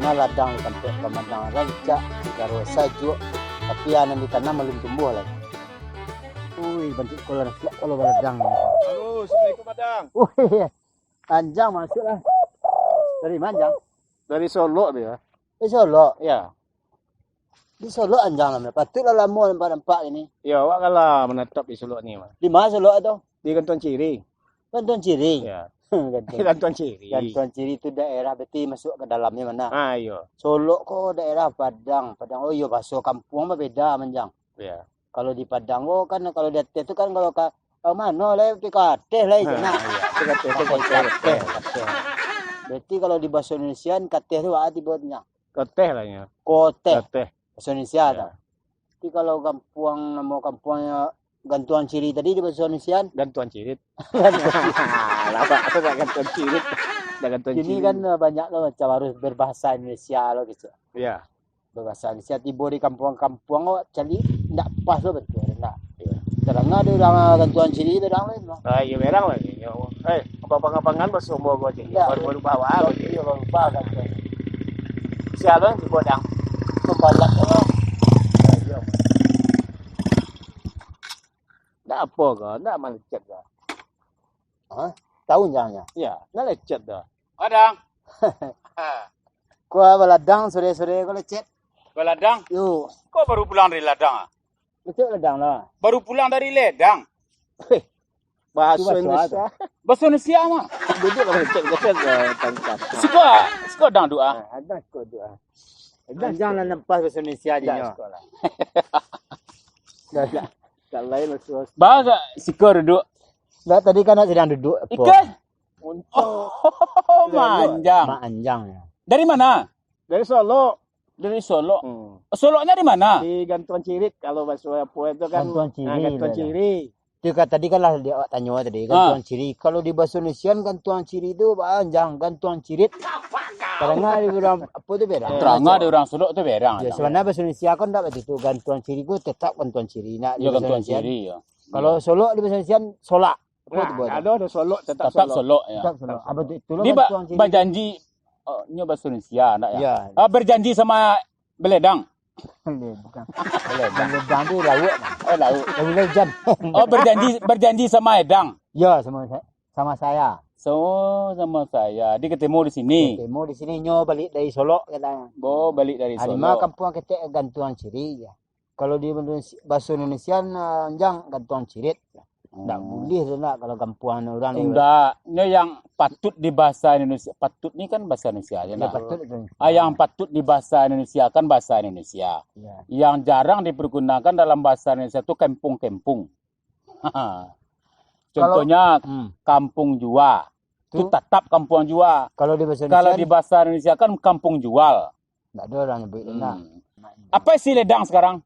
karena ladang tempat pemandangan rancak, karo sajuk, tapi yang ditanam belum tumbuh lagi. Wih, bentuk kolor kalau ladang. Halo, Assalamualaikum Madang. Wih, Anjang masuklah. Dari mana Anjang? Dari Solo dia. Di Solo. Ya. Di Solo Anjang namanya. Patutlah lama nampak ini. Ya, awak kalah menetap di Solo ni mah. Di mana Solo itu? Di Gantuan Ciri. Gantuan Ciri. Ya. Gantuan. Gantuan Ciri. Gantuan Ciri itu daerah berarti masuk ke dalamnya mana? Ayo. Solo kok daerah Padang. Padang oh iya bahasa kampung mah beda Anjang. Ya. Kalau di Padang oh kan kalau di atas itu kan kalau ke mana lah di Kateh lah itu nah. Iya, itu Kateh. Berarti kalau di bahasa Indonesia Kateh itu apa dibuatnya? Kateh lah ya. Koteh. Kateh. Bahasa Indonesia Ya. tak? Jadi kalau nama kampungnya Gantuan Ciri tadi di bahasa Indonesia Gantuan Cirit. Lama aku tak Gantuan Cirit. Dah Gantuan ini Cirit. kan banyak loh macam harus berbahasa Indonesia loh gitu. Ya. Berbahasa Indonesia tiba di kampung-kampung oh cari tidak pas loh betul enggak. Ya. Terang ada orang Gantuan Ciri itu orang lain loh. Iya merang lagi. Apa-apa-ngapangan bersumber gua je. Ya. Baru bawa gua je. Iya kalau lupa kan. Siapa di Bodang? Membalak loh. Dah apa kau? Dah malecet dah. Hah? Tahu jangannya? Ya, dah lecet dah. Badang. Kau ladang sore-sore kau lecet. Ladang. Yuk, Kau baru pulang dari ladang? lecet ladang lah. Baru pulang dari ledang. Bahasa Itu bahasa Indonesia. Bahasa Indonesia mah. Duduk kalau lecet tangkap. Suka dang doa. Ada kau doa. Jangan nampak bahasa Indonesia aja. sekolah. Dah. Tak lain lah. Bahasa suka duduk. Dah tadi kan sedang duduk. Ikan. Oh, manjang. Mak Anjang ya. Dari mana? Dari Solo. Dari Solo. Solonya di mana? Di Gantuan Cirit. Kalau bahasa Papua itu kan Gantuan Ciri. Gantuan Ciri. Itu kan tadi kan lah dia awak tanya tadi Gantuan Ciri. Kalau di bahasa Indonesia Gantuan Ciri itu Anjang, Gantuan Cirit. Karena di orang apa tu beda. Terangga di orang Solo itu berang. Ya sebenarnya bahasa Indonesia kan tak begitu. Gantuan Ciri itu tetap Gantuan Ciri. Nak di Ya bahasa Gantuan Indonesia. Ciri ya. Kalau Solo di bahasa Indonesia Solak. Apa tu buat? Ada Solo tetap Solo ya. Tetap Solo. Apa tu itulah Dia Gantuan Ciri. berjanji nyo bahasa Indonesia enggak ya? Ya. Berjanji sama beledang. Bukan. Beledang tu laut. Laut. Lejan. Berjanji sama Edang. Ya sama saya. So sama saya. Dia ketemu di sini. Ketemu di sini nyo balik dari Solo katanya. Balik dari Solo. Lima kampung kita Gantuan Ciri ya. Kalau di bahasa Indonesia Anjang Gantuan Cirit. Tak boleh tu nak kalau kampungan orang ni. Enggak, ini yang patut di bahasa Indonesia. Patut ni kan bahasa Indonesia aja Ya, nah. patut itu. Yang patut di bahasa Indonesia kan bahasa Indonesia. Ya. Yang jarang dipergunakan dalam bahasa Indonesia itu kampung-kampung. Contohnya kampung jua. Itu tetap kampung jua. Kalau di bahasa Indonesia. Kalau di bahasa Indonesia kan kampung jual. Tak ada orang nyebut nak. Apa isi ledang sekarang?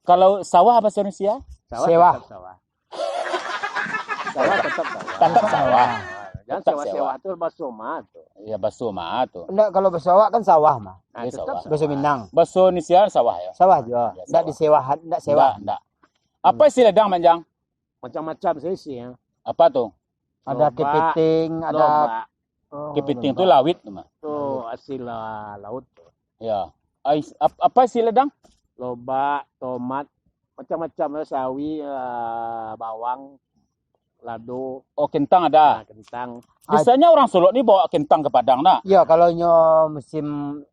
Kalau sawah bahasa Indonesia? Sewah. Sawah tetap sawah. Tetap sawah. Jangan Tetap sewa-sewa itu basoma tuh. Ya baso mah tuh. Enggak kalau bersawah kan sawah mah. Dia sawah. Bahasa Minang. Baso Indonesia sawah ya. Sawah juga. Ya, Enggak sawah. disewahan, enggak sewa. Enggak. Apa isi ledang manjang? Macam-macam sih ya. Apa tuh? Ada Lobak, kepiting, ada Lobak Kepiting itu lawit mah. tuh hasil laut tuh. Ya. Apa isi ledang? Lobak, tomat, macam-macam sawi, bawang, lado, Oh, kentang ada. kentang. Biasanya orang Solo ni bawa kentang ke Padang nak. Ya kalau nyo musim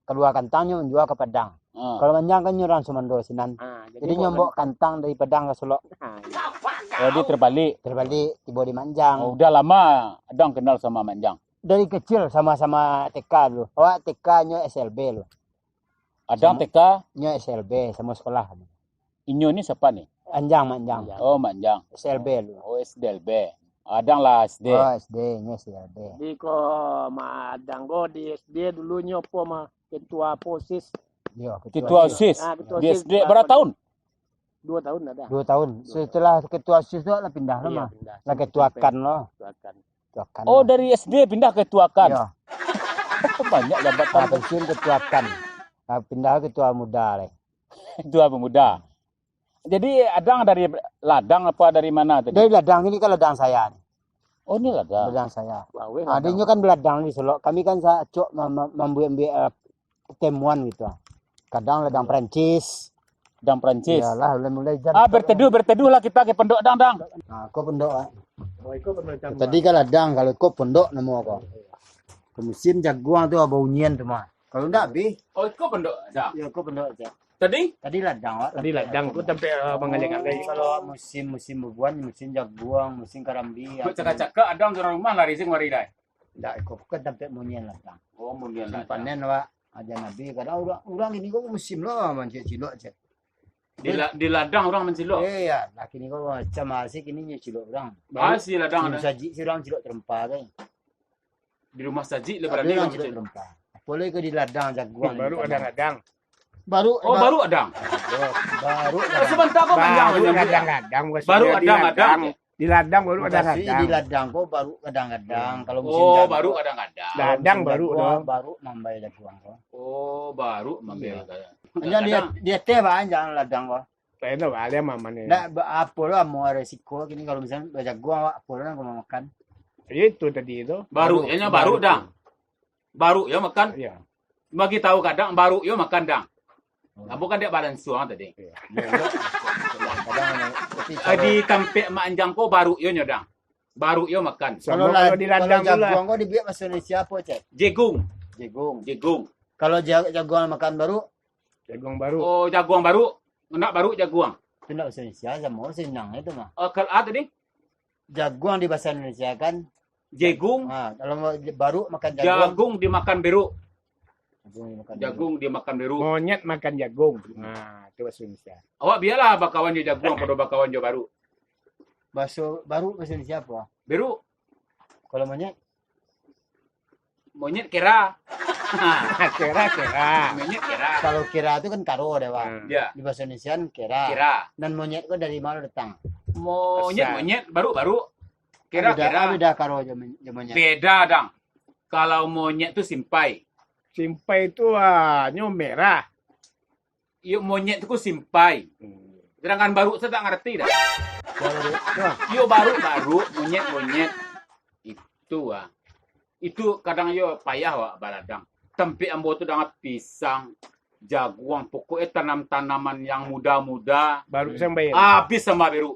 keluar kantangnya menjual ke Padang. Kalau manjang kan nyo orang Sumando Sinan. Jadi nyo bawa kantang dari Padang ke Solo. Oh, dia terbalik. Terbalik tiba di Manjang. Oh, udah lama Adang kenal sama Manjang. Dari kecil sama-sama TK dulu. Awak TK nyo SLB lu. Adang TK, Nyo SLB sama sekolah. Inyo ni siapa ni? Manjang. Oh, Manjang. SLB lu. Oh, SDLB. Adang lah SD. Oh SD nyo SLB. Di ko madanggo di SD dulu nyopo mah ketua POSIS Yo, Ketua OSIS. ketua Di OSIS. SD berapa tahun? 2 tahun ada. 2 tahun. Setelah ketua OSIS tu lah pindah Iya, mah. pindah. Lah ketua kan lo. Ketuakan. Ketua kan. Oh, dari SD pindah ke Tuakan. Yo, Banyak jabatan pensiun ketua kan. Pindah ke ketua muda leh. ketua pemuda. Jadi Adang dari ladang apa dari mana tadi? Dari ladang ini kan ladang saya. Oh, ini ladang. Ladang saya. Bawe. Adanya kan beladang di Solo. Kami kan cok membuat temuan gitu. Kadang ladang Perancis. Ladang Perancis. Iyalah, mulai jam. Berteduh lah kita ke pondok dang. Nah, kau pondok. Oh, itu pemerintahan. Tadi kan ladang, kalau kau pondok nemu kau. Ke musim jaguang tu baunya tu mah. Kalau enggak habis. Oh, kau pondok dang. Ya, kau pondok aja. Tadi? Tadi ladang, Wak. Tadi ladang tu sampai mengajak lagi. Kalau musim bubuan, musim jaguang, musim karambi. Cakap-cakap ada orang rumah lari sing mari dai. Enggak, kau kan sampai munyian ladang. Oh, kemudian ladang. Panen Wak. Aja Nabi kadang orang ini kok musim lah mancing cilok aja. Di ladang orang mencilok. Iya, laki ni kau macam asik ini cilok orang. Masih ladang Cilok ada. saji si orang cilok terempah kan. Di rumah saji Ada lebar orang orang cilok mencilok. terempah. Boleh ke di ladang jaguang. Baru ada ladang. Baru Baru adang. baru Sebentar kok panjang Baru menyambut. ladang-ladang. Baru adang. Di ladang baru ada Masih ladang. di ladang kok baru kadang-kadang kalau musim Oh, jaguang. baru kadang-kadang. Ladang baru jaguang, dong. baru mambai jaguang kok. Oh, baru mambil. Jangan dia teh bang jangan ladang kok. Saya tahu ada mama nih. Nggak apa lah mau resiko gini kalau misalnya jaguang apa lah kalau mau makan. Itu tadi itu. Baru, ya baru dang. Baru ya makan. Iya. Bagi tahu kadang baru ya makan dang. Nah, bukan dia badan suang tadi. Kadang Di kampek mak anjang ko baru yo nyodang. Baru yo makan. kalau Kalau di ladang kalau pula. jaguang kok dibiak bahasa Indonesia apa cek? Jagung. Jagung. Kalau jaguang makan baru Jagung baru. Oh, jaguang baru. Enggak baru jaguang. itu enggak bahasa Indonesia sama senang itu mah. Kalau tadi Jaguang di bahasa Indonesia kan. jagung, Nah, kalau mau baru makan jaguang. jagung dimakan beru. Jagung dimakan Jagung dimakan beru. Monyet makan jagung. Nah, itu bahasa Indonesia. Awak biarlah bakawan jo jagung pada bakawan jo baru. baru bahasa Indonesia apa? Beru, Kalau monyet monyet kera. Kira-kira. Monyet kera. kalau kira itu kan karo deh, Pak. Ya, Di bahasa Indonesia kan kira. kera. Dan monyet kok dari mana datang? Monyet baru. Beda Kera. karo aja monyet. Beda dang. Kalau monyet tuh simpai. Simpai itu nyo merah. Yuk monyet itu simpai. Sedangkan baru saya tak ngerti dah. Yuk baru monyet itu itu kadang yo payah wak baladang. Tempe ambo tu dengan pisang, jaguang, pokoknya tanaman yang muda-muda. Baru sampai. Habis sama beru.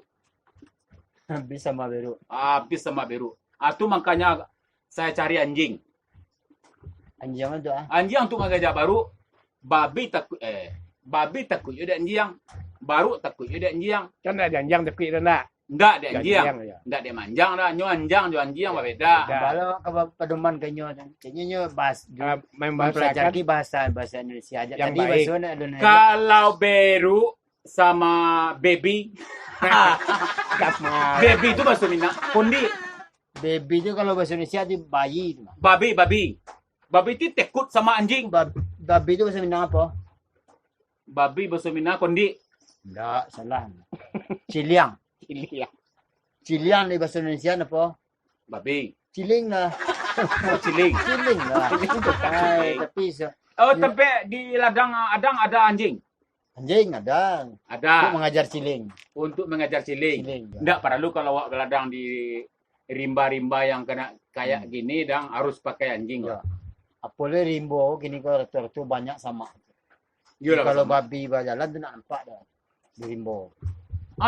Bisa mah beru. Habis sama beru. Itu makanya saya cari anjing. Anjing itu Anjing untuk mengajak baru. Babi takut yo ada anjing. Baru takut yo ada anjing. Kan ada janjang tapi itu enggak. Enggak ada anjing. Ya. Enggak ada manjang dah. Nyo anjing beda. Kalau ke pedoman kayaknya nyo bahas Main bahasa mempelajari bahasa Indonesia aja. Yang Tadi baik. bahasa Indonesia. Kalau beru sama baby. Baby itu bahasa Minang. Kondi. Baby itu kalau bahasa Indonesia itu bayi itu mah. Babi. Babi itu tekut sama anjing. Babi itu bahasa Minang apa? Babi bahasa Minang kondi. Enggak, salah. Ciliang. Ciliang di bahasa Indonesia apa? Babi. Ciling lah. Oh, ciling. Ciling lah. Hai, tapi Oh, tapi di ladang ada anjing. anjing ada. Untuk Ada mengajar ciling. untuk mengajar ciling. Ciling. Enggak perlu kalau awak ladang di rimba-rimba yang kena kayak gini dang harus pakai anjing. Ya. Apalagi rimbo gini kalau ratu banyak sama. Yolah, Kalau sama. babi berjalan tu nak nampak dah. Di rimbo.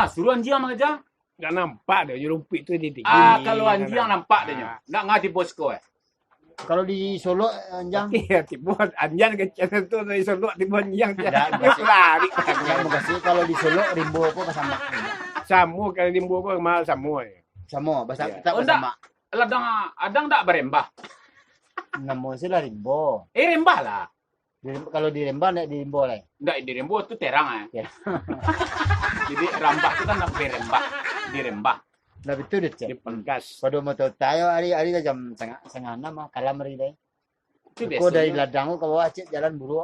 Suruh anjing yang mengajar. Enggak nampak dia jerupik itu di tinggi. Kalau anjing yang nampak dia. Enggak ngati bosku Kalau di Solo anjang Iya, tiba anjang kecil itu dari Solo tiba anjang dia. Enggak, Dia lari. yang makasih kalau di Solo rimbo apa sama. Samu kalau di Mbo mahal samu. Sama bahasa Ya. kita Oh, sama. Ladang adang tak berembah. Nama sila rimbo. Rembah lah. Kalau di Rembang enggak di rimbo lah. Enggak di Rembo itu terang Ya. Jadi rambah itu kan nak berembah. Di Rembah. Nah betul deh. Di Pengkas. Pada mau tayo hari jam setengah 6 kalam hari deh. Itu Kau dari biasanya. ladang ke bawah cek jalan buru.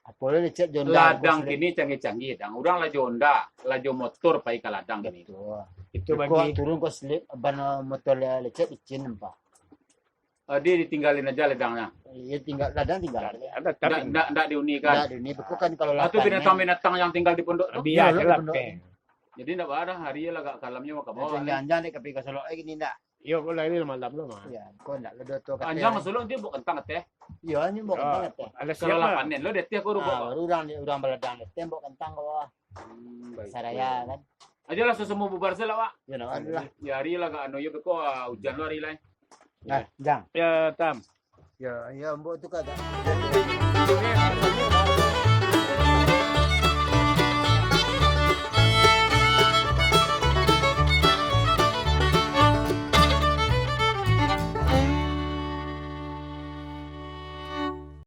Apalagi cek jonda. Ladang gini canggih-canggih dang. Orang lajo Honda, lajo motor pai ke ladang gini. Betul. Itu Kau bagi turun kau slip ban motor lecet licin nampak. Dia ditinggalin aja ladangnya. Ya tinggal ladang tinggal. ada tapi Enggak diunikan. Nah, ini beku kan kalau Atau binatang-binatang yang tinggal di pondok tuh. biar Ya, lah. betul. Jadi enggak ada hari lah gak kalamnya mau ke bawah. Jangan-jangan deh kepi ke Solo gini ndak. Iyo ko lagi malam lo mah. Ya, kau nak lo dua tu Anjang masuk dia bukan kentang teh. Iya, ni bukan banget ya. Ada Kalau siapa? panen lo dia aku rubah. Ah, orang beladang tembok kentang kau. Saraya kan. Aja lah semua bubar sih lah, Wak. Ya, no, adalah. Ya hari lah gak anu ya beko hujan lo hari lain. Nah, jang. Ya tam. Ya, mbok tu kata.